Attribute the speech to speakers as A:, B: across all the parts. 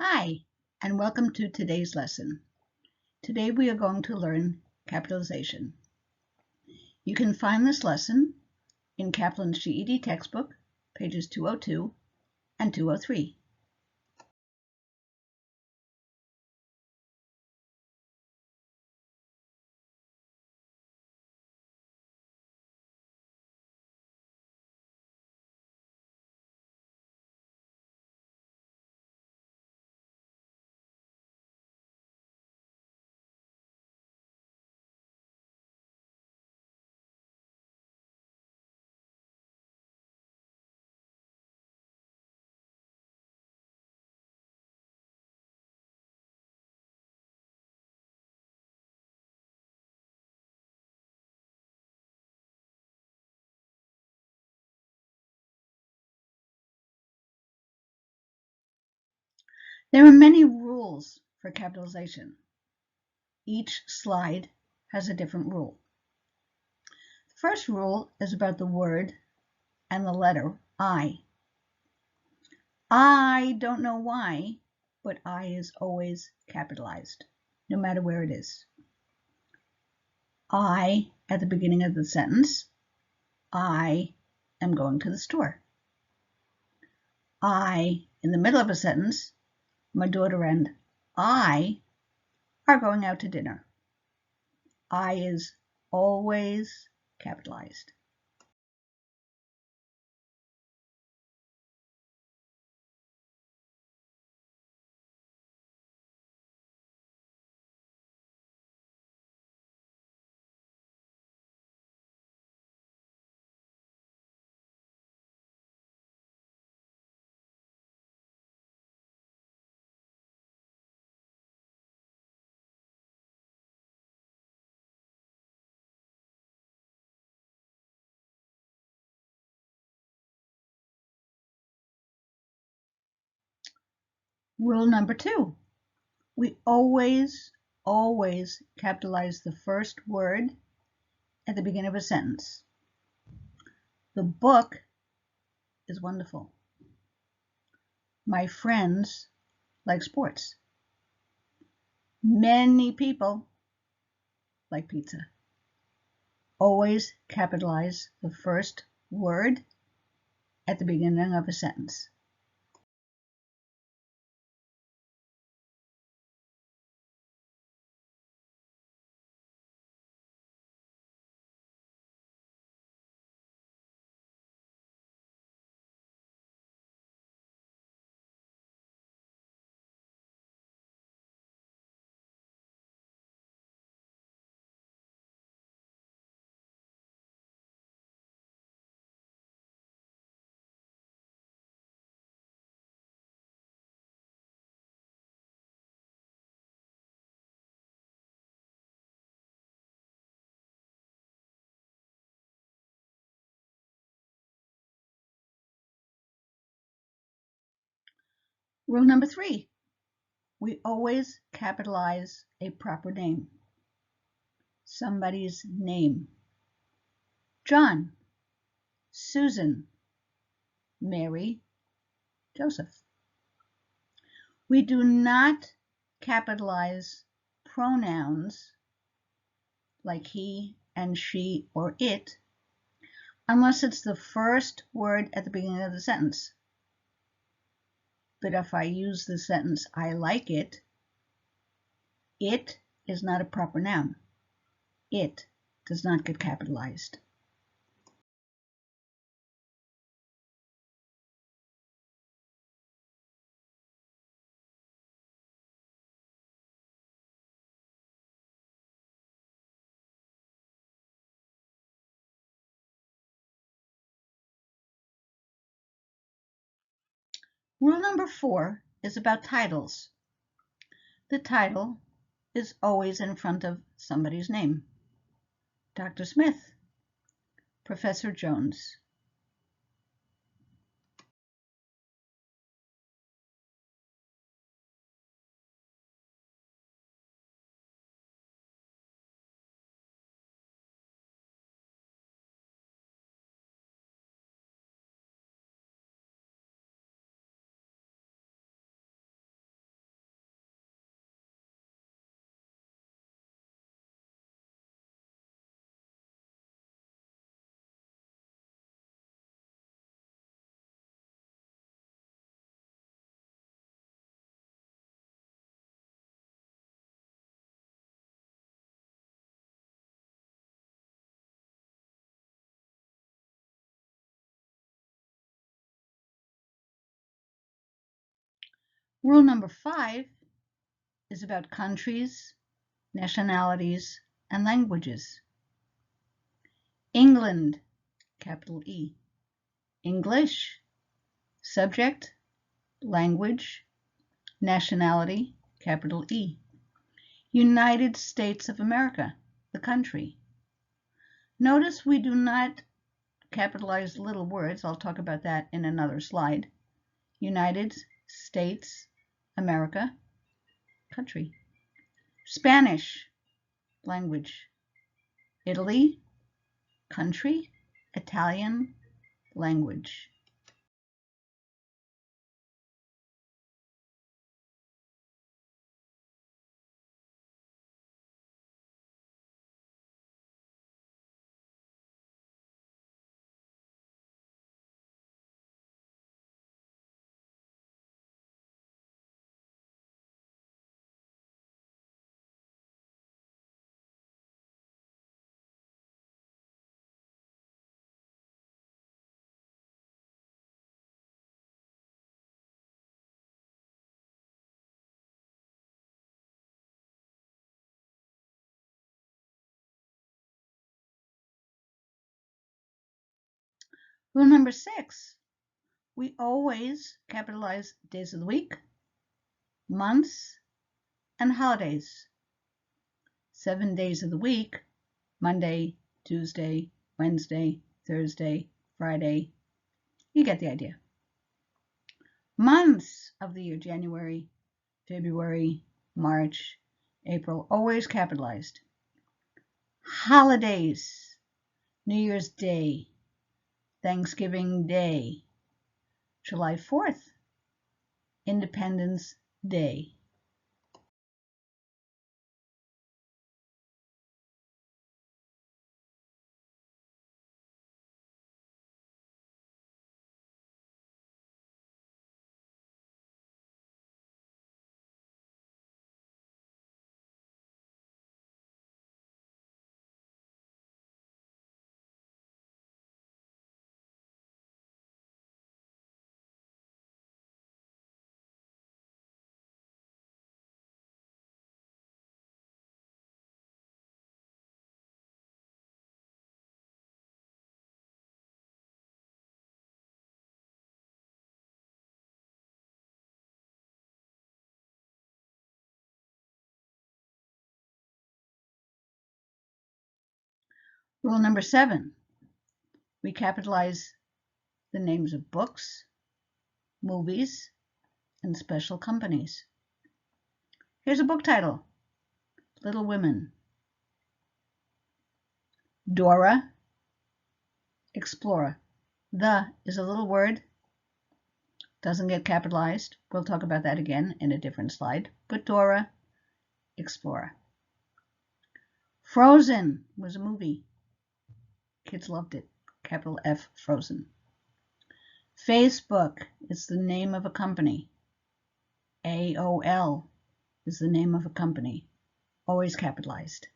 A: Hi, and welcome to today's lesson. Today we are going to learn capitalization. You can find this lesson in Kaplan's GED textbook, pages 202 and 203. There are many rules for capitalization. Each slide has a different rule. The first rule is about the word and the letter I. I don't know why, but I is always capitalized, no matter where it is. I at the beginning of the sentence. I am going to the store. I, in the middle of a sentence, my daughter and I are going out to dinner. I is always capitalized. Rule number 2, we always capitalize the first word at the beginning of a sentence. The book is wonderful. My friends like sports. Many people like pizza. Always capitalize the first word at the beginning of a sentence. Rule number 3, we always capitalize a proper name. Somebody's name. John, Susan, Mary, Joseph. We do not capitalize pronouns like he and she or it unless it's the first word at the beginning of the sentence. But if I use the sentence, I like it is not a proper noun. It does not get capitalized. Rule number 4 is about titles. The title is always in front of somebody's name. Dr. Smith, Professor Jones. Rule number 5 is about countries, nationalities, and languages. England, capital E. English, subject, language, nationality, capital E. United States of America, the country. Notice we do not capitalize little words. I'll talk about that in another slide. United States, America, country. Spanish, language. Italy, country. Italian, language. Rule number 6, we always capitalize days of the week, months, and holidays. 7 days of the week, Monday, Tuesday, Wednesday, Thursday, Friday. You get the idea. Months of the year, January, February, March, April, always capitalized. Holidays, New Year's Day, Thanksgiving Day, July 4th, Independence Day. Rule number 7, we capitalize the names of books, movies, and special companies. Here's a book title, Little Women. Dora Explorer. The is a little word, doesn't get capitalized. We'll talk about that again in a different slide. But Dora Explorer. Frozen was a movie. Kids loved it. Capital F, Frozen. Facebook is the name of a company. AOL is the name of a company. Always capitalized.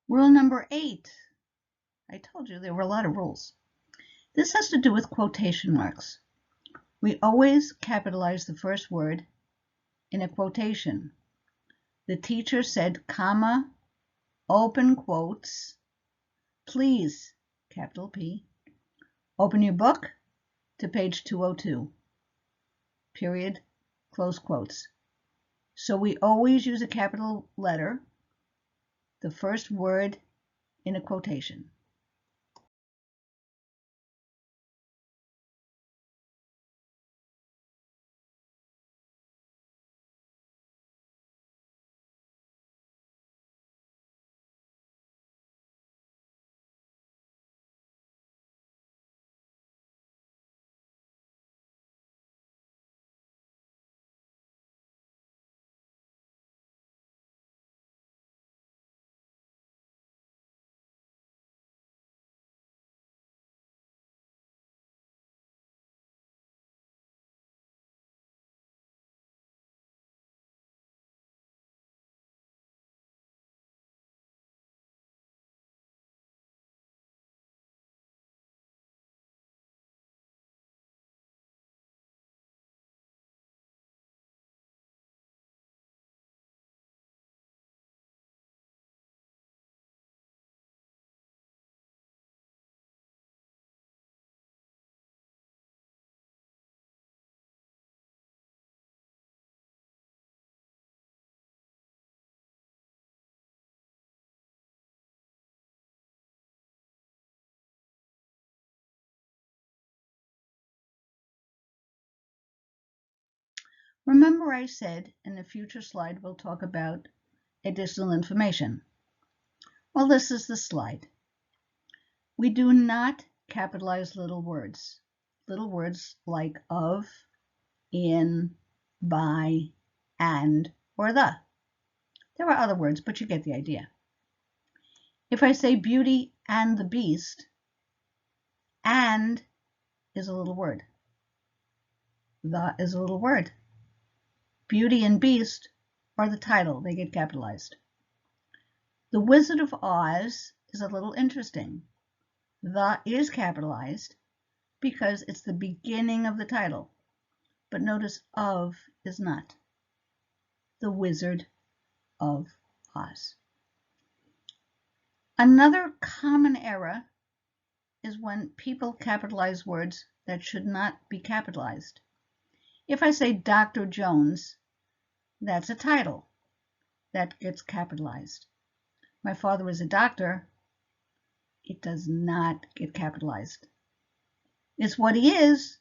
A: Rule number 8. I told you there were a lot of rules. This has to do with quotation marks. We always capitalize the first word in a quotation. The teacher said, comma, open quotes, please, capital P, open your book to page 202, period, close quotes. So we always use a capital letter, the first word in a quotation. Remember I said in a future slide we'll talk about additional information. Well, this is the slide. We do not capitalize little words. Little words like of, in, by, and, or the. There are other words, but you get the idea. If I say Beauty and the Beast, and is a little word. The is a little word. Beauty and Beast are the title. They get capitalized. The Wizard of Oz is a little interesting. The is capitalized because it's the beginning of the title. But notice of is not. The Wizard of Oz. Another common error is when people capitalize words that should not be capitalized. If I say Dr. Jones, that's a title that gets capitalized. My father is a doctor. It does not get capitalized. It's what he is,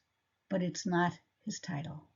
A: but it's not his title.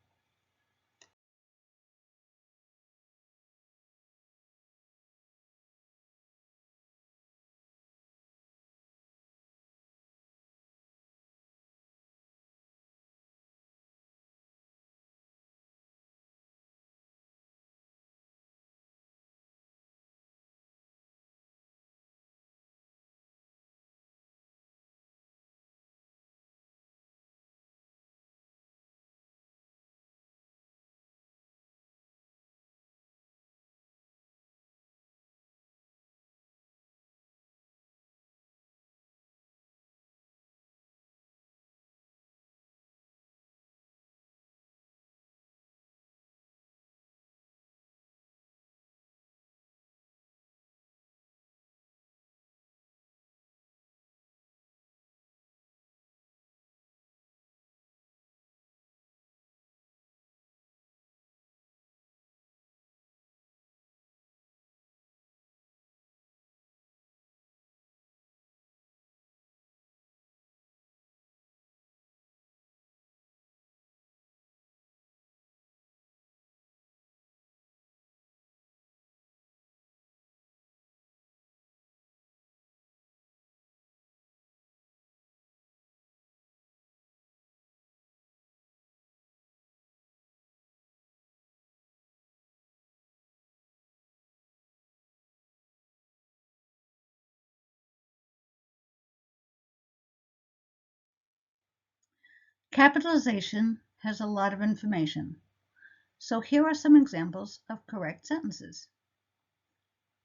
A: Capitalization has a lot of information. So here are some examples of correct sentences.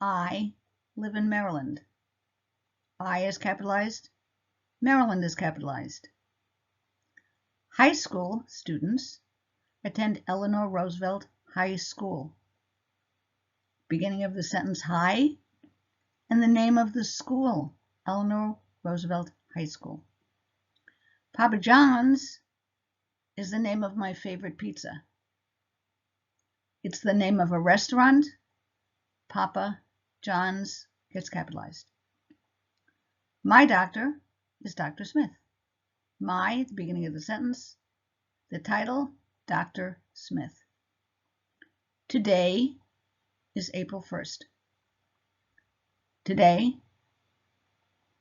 A: I live in Maryland. I is capitalized. Maryland is capitalized. High school students attend Eleanor Roosevelt High School. Beginning of the sentence, high, and the name of the school, Eleanor Roosevelt High School. Papa John's is the name of my favorite pizza. It's the name of a restaurant. Papa John's gets capitalized. My doctor is Dr. Smith. My, the beginning of the sentence. The title, Dr. Smith. Today is April 1st. Today,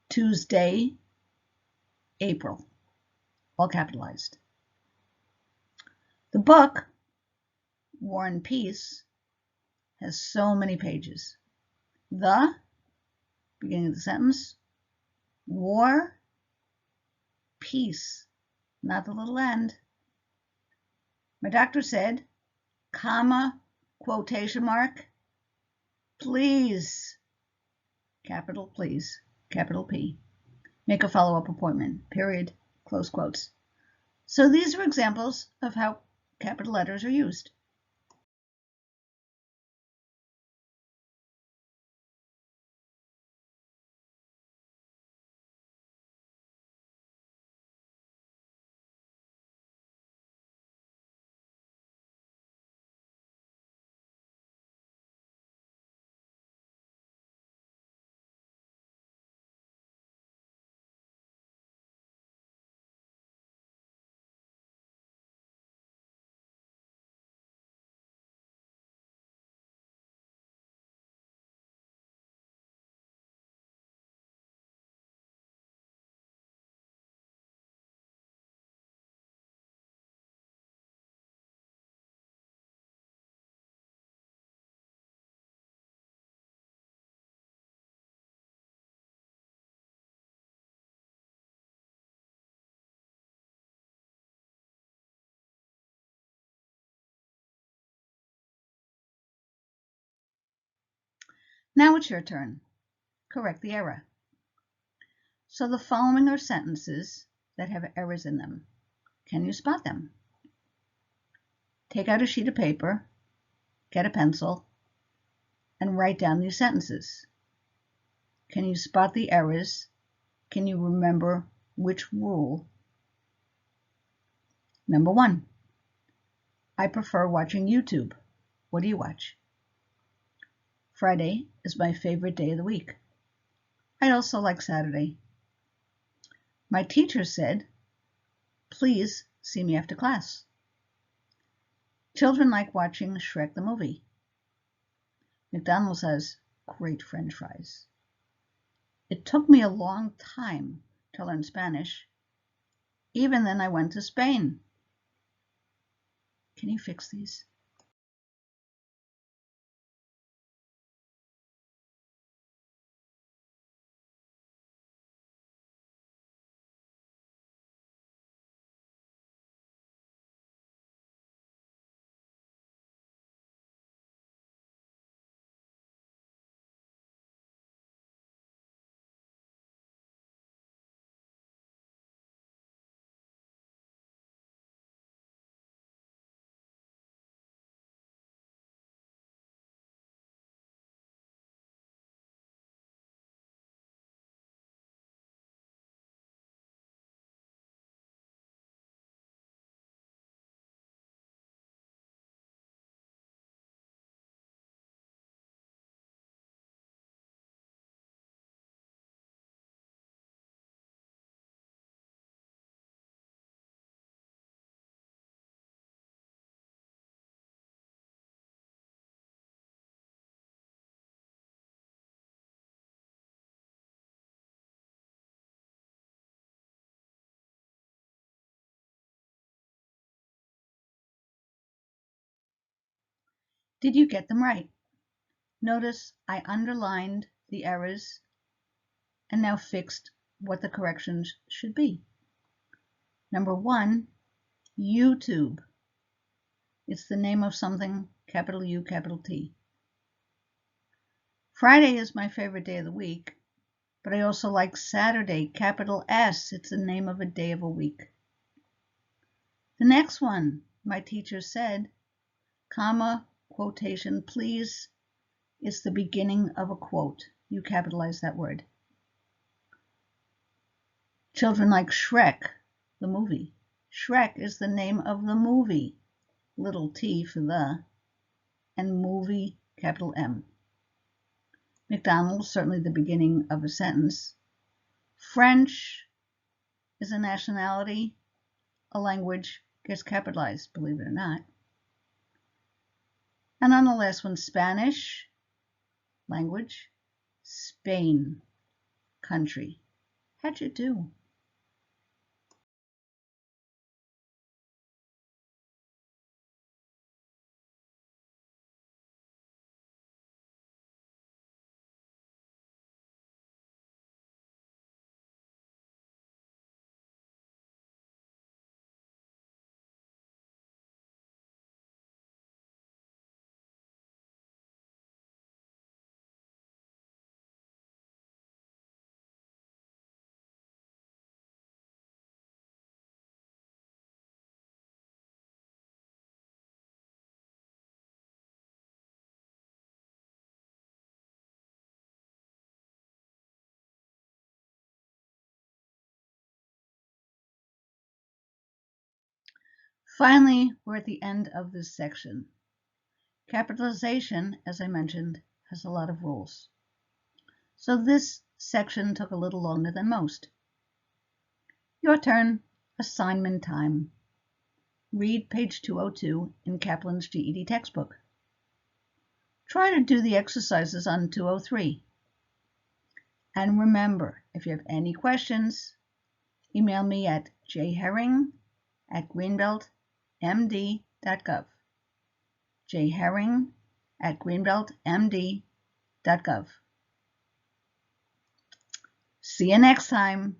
A: Tuesday, April, all capitalized. The book, War and Peace, has so many pages. The, beginning of the sentence, war, peace, not the little end. My doctor said, comma, quotation mark, please, capital please, capital P, make a follow-up appointment, period, close quotes. So these are examples of how capital letters are used. Now it's your turn. Correct the error. So the following are sentences that have errors in them. Can you spot them? Take out a sheet of paper, get a pencil, and write down these sentences. Can you spot the errors? Can you remember which rule? Number 1, I prefer watching YouTube. What do you watch? Friday is my favorite day of the week. I also like Saturday. My teacher said, please see me after class. Children like watching Shrek the movie. McDonald's has great French fries. It took me a long time to learn Spanish. Even then I went to Spain. Can you fix these? Did you get them right? Notice I underlined the errors and now fixed what the corrections should be. Number 1, YouTube. It's the name of something, capital U, capital T. Friday is my favorite day of the week, but I also like Saturday, capital S. It's the name of a day of a week. The next one, my teacher said, comma, quotation, please. It's the beginning of a quote. You capitalize that word. Children like Shrek, the movie. Shrek is the name of the movie, little t for the, and movie, capital M. McDonald's, certainly the beginning of a sentence. French is a nationality, a language, gets capitalized, believe it or not. And on the last one, Spanish, language, Spain, country. How'd you do? Finally, we're at the end of this section. Capitalization, as I mentioned, has a lot of rules. So this section took a little longer than most. Your turn. Assignment time. Read page 202 in Kaplan's GED textbook. Try to do the exercises on 203. And remember, if you have any questions, email me at jherring@greenbeltmd.gov. jherring@greenbeltmd.gov. See you next time.